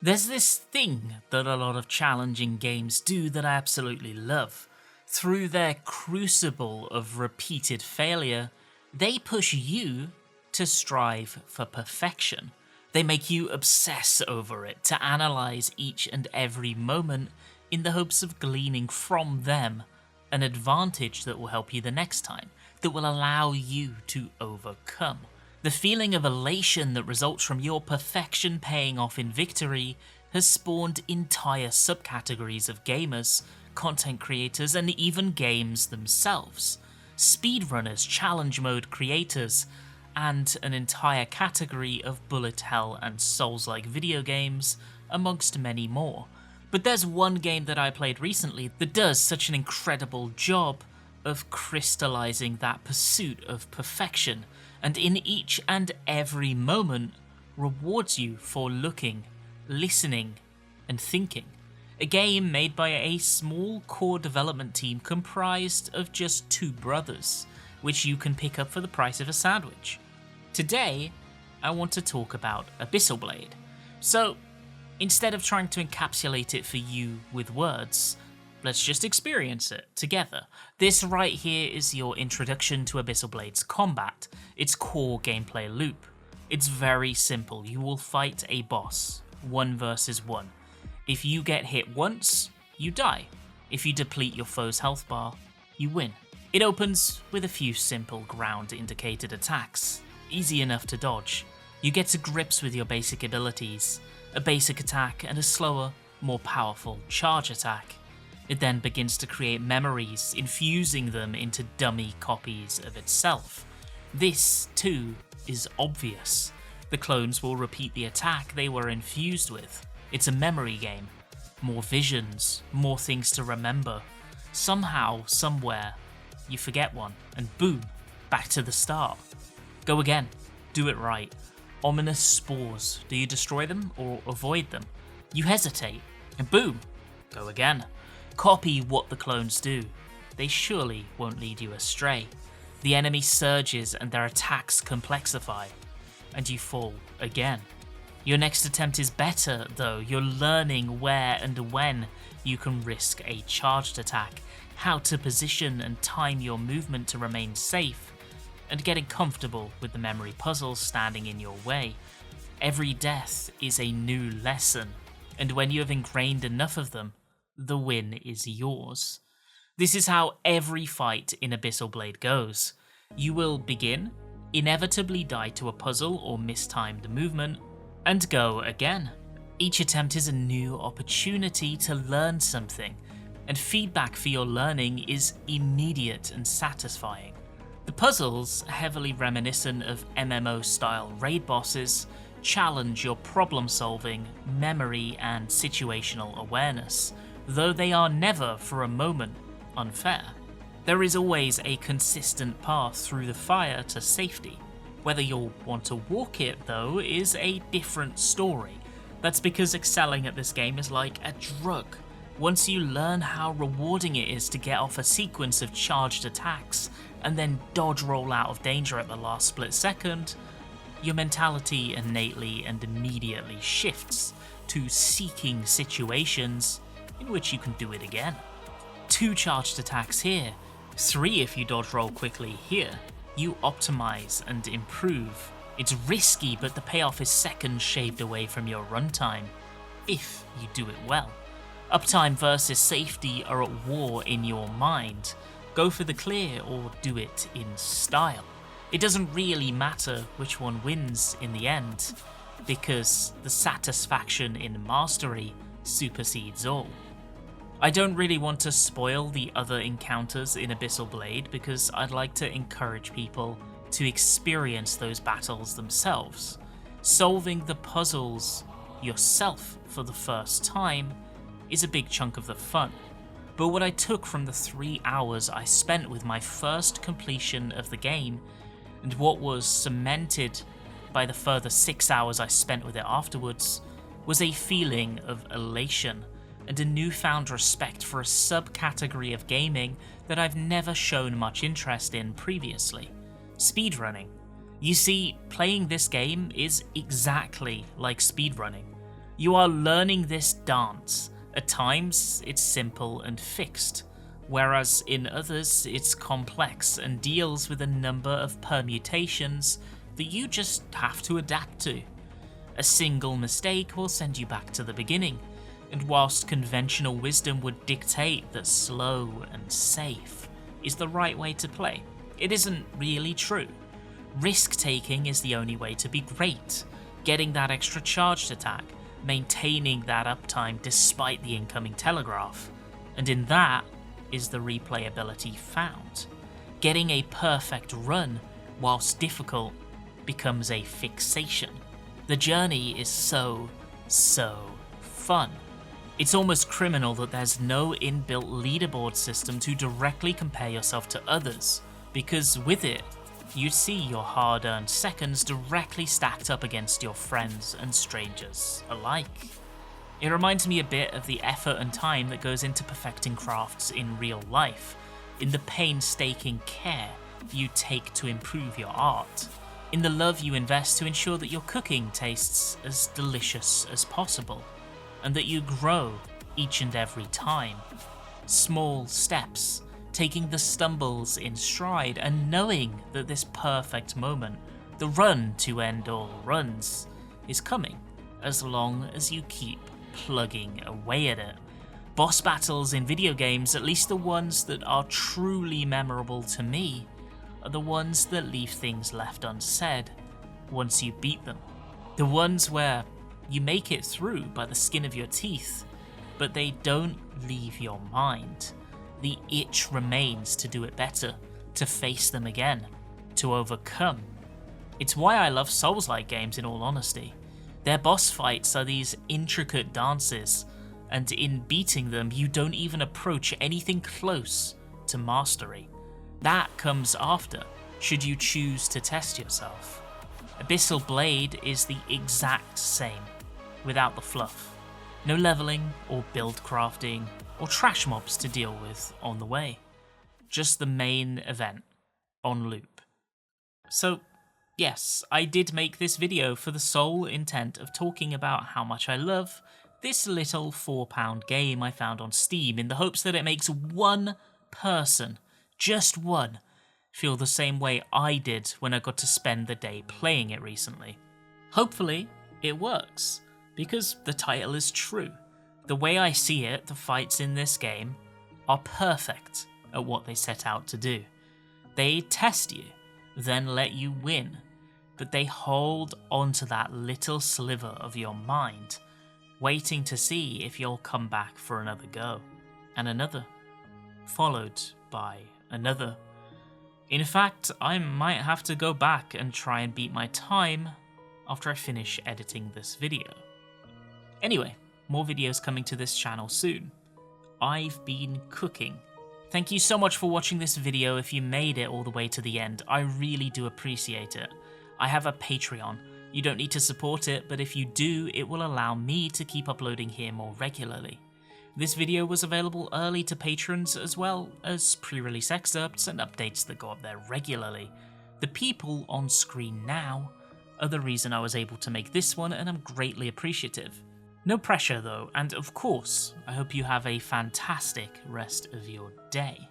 There's this thing that a lot of challenging games do that I absolutely love. Through their crucible of repeated failure, they push you to strive for perfection. They make you obsess over it, to analyze each and every moment in the hopes of gleaning from them an advantage that will help you the next time, that will allow you to overcome. The feeling of elation that results from your perfection paying off in victory has spawned entire subcategories of gamers, content creators, and even games themselves. Speedrunners, challenge mode creators, and an entire category of bullet hell and Souls-like video games, amongst many more. But there's one game that I played recently that does such an incredible job of crystallizing that pursuit of perfection, and in each and every moment rewards you for looking, listening, and thinking. A game made by a small core development team comprised of just two brothers, which you can pick up for the price of a sandwich. Today, I want to talk about Abyssal Blade. So, instead of trying to encapsulate it for you with words, let's just experience it together. This right here is your introduction to Abyssal Blade's combat, its core gameplay loop. It's very simple. You will fight a boss, 1 versus 1. If you get hit once, you die. If you deplete your foe's health bar, you win. It opens with a few simple ground indicated attacks, easy enough to dodge. You get to grips with your basic abilities, a basic attack and a slower, more powerful charge attack. It then begins to create memories, infusing them into dummy copies of itself. This, too, is obvious. The clones will repeat the attack they were infused with. It's a memory game. More visions, more things to remember. Somehow, somewhere, you forget one, and boom, back to the start. Go again. Do it right. Ominous spores. Do you destroy them or avoid them? You hesitate, and boom, go again. Copy what the clones do. They surely won't lead you astray. The enemy surges and their attacks complexify, and you fall again. Your next attempt is better though. You're learning where and when you can risk a charged attack, how to position and time your movement to remain safe, and getting comfortable with the memory puzzles standing in your way. Every death is a new lesson, and when you have ingrained enough of them, the win is yours. This is how every fight in Abyssal Blade goes. You will begin, inevitably die to a puzzle or mistimed movement, and go again. Each attempt is a new opportunity to learn something, and feedback for your learning is immediate and satisfying. The puzzles, heavily reminiscent of MMO-style raid bosses, challenge your problem-solving, memory, and situational awareness, though they are never for a moment unfair. There is always a consistent path through the fire to safety. Whether you'll want to walk it, though, is a different story. That's because excelling at this game is like a drug. Once you learn how rewarding it is to get off a sequence of charged attacks and then dodge roll out of danger at the last split second, your mentality innately and immediately shifts to seeking situations in which you can do it again. 2 charged attacks here, 3 if you dodge roll quickly here. You optimize and improve. It's risky, but the payoff is seconds shaved away from your runtime, if you do it well. Uptime versus safety are at war in your mind. Go for the clear or do it in style. It doesn't really matter which one wins in the end, because the satisfaction in mastery supersedes all. I don't really want to spoil the other encounters in Abyssal Blade because I'd like to encourage people to experience those battles themselves. Solving the puzzles yourself for the first time is a big chunk of the fun. But what I took from the 3 hours I spent with my first completion of the game, and what was cemented by the further 6 hours I spent with it afterwards, was a feeling of elation and a newfound respect for a subcategory of gaming that I've never shown much interest in previously: speedrunning. You see, playing this game is exactly like speedrunning. You are learning this dance. At times, it's simple and fixed, whereas in others, it's complex and deals with a number of permutations that you just have to adapt to. A single mistake will send you back to the beginning, and whilst conventional wisdom would dictate that slow and safe is the right way to play, it isn't really true. Risk-taking is the only way to be great, getting that extra charged attack, maintaining that uptime despite the incoming telegraph, and in that is the replayability found. Getting a perfect run, whilst difficult, becomes a fixation. The journey is so fun. It's almost criminal that there's no inbuilt leaderboard system to directly compare yourself to others, because with it, you'd see your hard-earned seconds directly stacked up against your friends and strangers alike. It reminds me a bit of the effort and time that goes into perfecting crafts in real life, in the painstaking care you take to improve your art, in the love you invest to ensure that your cooking tastes as delicious as possible, and that you grow each and every time. Small steps, taking the stumbles in stride and knowing that this perfect moment, the run to end all runs, is coming as long as you keep plugging away at it. Boss battles in video games, at least the ones that are truly memorable to me, are the ones that leave things left unsaid once you beat them. The ones where you make it through by the skin of your teeth, but they don't leave your mind. The itch remains to do it better, to face them again, to overcome. It's why I love Souls-like games in all honesty. Their boss fights are these intricate dances, and in beating them you don't even approach anything close to mastery. That comes after, should you choose to test yourself. Abyssal Blade is the exact same, without the fluff. No leveling or build crafting or trash mobs to deal with on the way. Just the main event on loop. So yes, I did make this video for the sole intent of talking about how much I love this little £4 game I found on Steam, in the hopes that it makes one person, just one, feel the same way I did when I got to spend the day playing it recently. Hopefully it works, because the title is true. The way I see it, the fights in this game are perfect at what they set out to do. They test you, then let you win, but they hold onto that little sliver of your mind, waiting to see if you'll come back for another go, and another, followed by another. In fact, I might have to go back and try and beat my time after I finish editing this video. Anyway, more videos coming to this channel soon. I've been cooking. Thank you so much for watching this video. If you made it all the way to the end, I really do appreciate it. I have a Patreon. You don't need to support it, but if you do, it will allow me to keep uploading here more regularly. This video was available early to patrons, as well as pre-release excerpts and updates that go up there regularly. The people on screen now are the reason I was able to make this one, and I'm greatly appreciative. No pressure though, and of course, I hope you have a fantastic rest of your day.